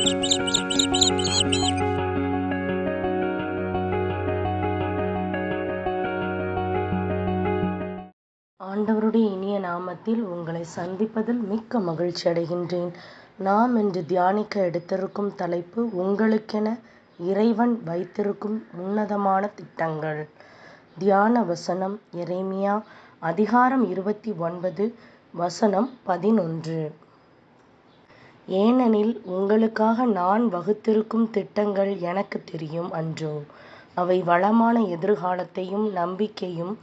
ஆண்டவருடைய இனிய நாமத்தில் உங்களை சந்திப்பதில் மிக்க மகிழ்ச்சி அடைகின்றேன். நாம் இன்று தியானிக்க எடுத்திருக்கும் தலைப்பு, உங்களுக்கென இறைவன் வைத்திருக்கும் உன்னதமான திட்டங்கள். தியான வசனம் எரேமியா அதிகாரம் 29 வசனம் 11. ஏனெனில் உங்களுக்காக நான் வகுத்திருக்கும் திட்டங்கள் எனக்கு தெரியும் அன்றோ, அவை வளமான எதிர்காலத்தையும் நம்பிக்கையும்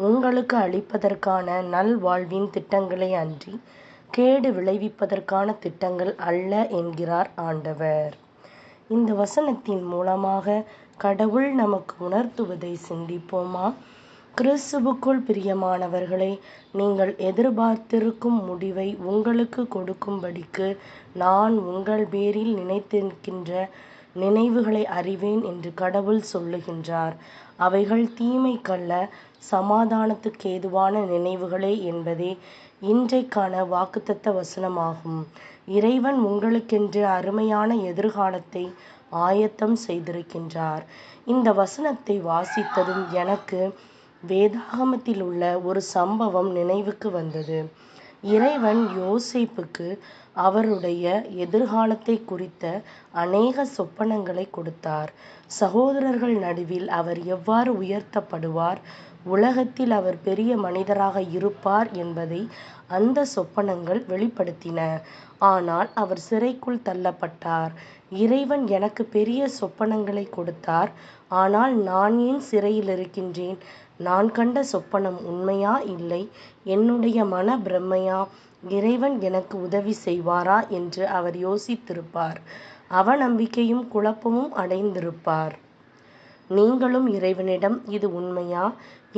உங்களுக்கு அளிப்பதற்கான நல்வாழ்வின் திட்டங்களே அன்றி கேடு விளைவிப்பதற்கான திட்டங்கள் அல்ல என்கிறார் ஆண்டவர். இந்த வசனத்தின் மூலமாக கடவுள் நமக்கு உணர்த்துவதை சிந்திப்போமா? கிறிஸ்துவுக்குள் பிரியமானவர்களே, நீங்கள் எதிர்பார்த்திருக்கும் முடிவை உங்களுக்கு கொடுக்கும்படிக்கு நான் உங்கள் பேரில் நினைத்திருக்கின்ற நினைவுகளை அறிவேன் என்று கடவுள் சொல்லுகின்றார். அவைகள் தீமைக்கல்ல, சமாதானத்துக்கேதுவான நினைவுகளே என்பதே இன்றைக்கான வாக்குத்தத்த வசனமாகும். இறைவன் உங்களுக்கென்று அருமையான எதிர்காலத்தை ஆயத்தம் செய்திருக்கின்றார். இந்த வசனத்தை வாசித்ததும் எனக்கு வேதாகமத்தில் உள்ள ஒரு சம்பவம் நினைவுக்கு வந்தது. இறைவன் யோசேப்புக்கு அவருடைய எதிர்காலத்தை குறித்த அநேக சொப்பனங்களை கொடுத்தார். சகோதரர்கள் நடுவில் அவர் எவ்வாறு உயர்த்தப்படுவார், உலகத்தில் அவர் பெரிய மனிதராக இருப்பார் என்பதை அந்த சொப்பனங்கள் வெளிப்படுத்தின. ஆனால் அவர் சிறைக்குள் தள்ளப்பட்டார். இறைவன் எனக்கு பெரிய சொப்பனங்களை கொடுத்தார், ஆனால் நான் ஏன் சிறையில் இருக்கின்றேன்? நான் கண்ட சொப்பனம் உண்மையா, இல்லை என்னுடைய மன பிரமையா? இறைவன் எனக்கு உதவி செய்வாரா என்று அவர் யோசித்திருப்பார். அவநம்பிக்கையும் குழப்பமும் அடைந்திருப்பார். நீங்களும் இறைவனிடம், இது உண்மையா,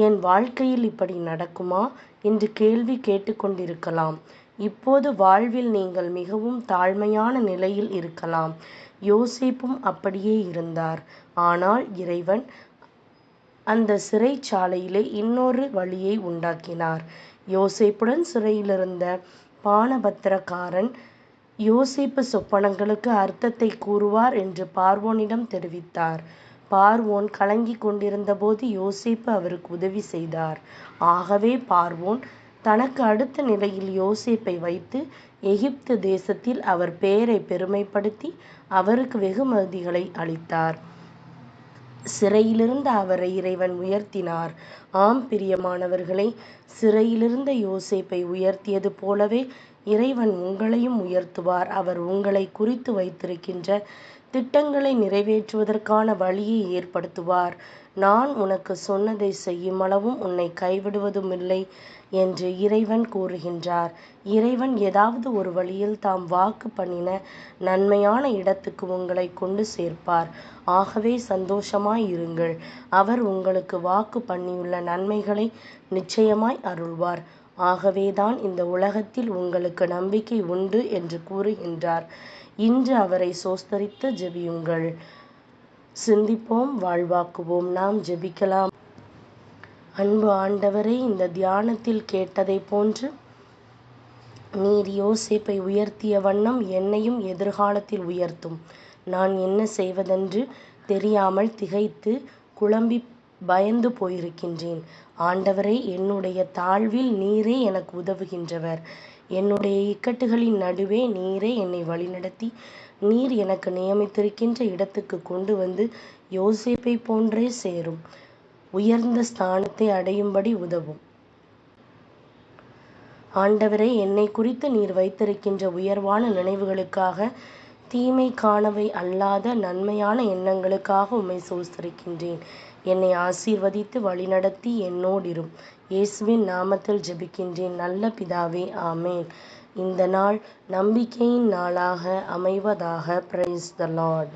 என் வாழ்க்கையில் இப்படி நடக்குமா என்று கேள்வி கேட்டுக்கொண்டிருக்கலாம். இப்போது வாழ்வில் நீங்கள் மிகவும் தாழ்மையான நிலையில் இருக்கலாம். யோசேப்பும் அப்படியே இருந்தார். ஆனால் இறைவன் அந்த சிறைச்சாலையிலே இன்னொரு வழியை உண்டாக்கினார். யோசேப்புடன் சிறையிலிருந்த பானபத்திரக்காரன் யோசேப்பு சொப்பனங்களுக்கு அர்த்தத்தை கூறுவார் என்று பார்வோனிடம் தெரிவித்தார். பார்வோன் கலங்கிக் கொண்டிருந்த போது யோசேப்பு அவருக்கு உதவி செய்தார். ஆகவே பார்வோன் தனக்கு அடுத்த நிலையில் யோசேப்பை வைத்து எகிப்து தேசத்தில் அவர் பெயரை பெருமைப்படுத்தி அவருக்கு வெகுமதிகளை அளித்தார். சிறையிலிருந்த அவரை இறைவன் உயர்த்தினார். ஆம் பிரியமானவர்களே, சிறையிலிருந்த யோசேப்பை உயர்த்தியது போலவே இறைவன் உங்களையும் உயர்த்துவார். அவர் உங்களை குறித்து வைத்திருக்கின்ற திட்டங்களை நிறைவேற்றுவதற்கான வழியை ஏற்படுத்துவார். நான் உனக்கு சொன்னதை செய்யுமளவும் உன்னை கைவிடுவதுமில்லை என்று இறைவன் கூறுகின்றார். இறைவன் ஏதாவது ஒரு வழியில் தாம் வாக்கு பண்ணின நன்மையான இடத்துக்கு உங்களை கொண்டு சேர்ப்பார். ஆகவே சந்தோஷமாய் இருங்கள். அவர் உங்களுக்கு வாக்கு பண்ணியுள்ள நன்மைகளை நிச்சயமாய் அருள்வார். ஆகவேதான் இந்த உலகத்தில் உங்களுக்கு நம்பிக்கை உண்டு என்று கூறுகின்றார். இன்று அவரை சோஸ்தரித்து ஜெபியுங்கள். சிந்திப்போம், வாழ்வாக்குவோம். நாம் ஜெபிக்கலாம். அன்பு ஆண்டவரே, இந்த தியானத்தில் கேட்டதை போன்று நீர் யோசேப்பை உயர்த்திய வண்ணம் என்னையும் எதிர்காலத்தில் உயர்த்தும். நான் என்ன செய்வதென்று தெரியாமல் திகைத்து குழம்பி பயந்து போயிருக்கின்றேன். ஆண்டவரே, என்னுடைய தாழ்வில் நீரே எனக்கு உதவுகின்றவர். என்னுடைய இக்கட்டுகளின் நடுவே நீரே என்னை வழிநடத்தி நீர் எனக்கு நியமித்திருக்கின்ற இடத்துக்கு கொண்டு வந்து யோசேப்பை போன்றே சேரும் உயர்ந்த ஸ்தானத்தை அடையும்படி உதவும். ஆண்டவரே, என்னை குறித்து நீர் வைத்திருக்கின்ற உயர்வான நினைவுகளுக்காக, தீமைக்கானவை அல்லாத நன்மையான எண்ணங்களுக்காக உம்மை சோஸ்தரிக்கின்றேன். என்னை ஆசீர்வதித்து வழிநடத்தி என்னோடிரும். இயேசுவின் நாமத்தில் ஜெபிக்கின்றேன் நல்ல பிதாவே, ஆமேன். இந்த நாள் நம்பிக்கையின் நாளாக அமைவதாக. Praise the Lord.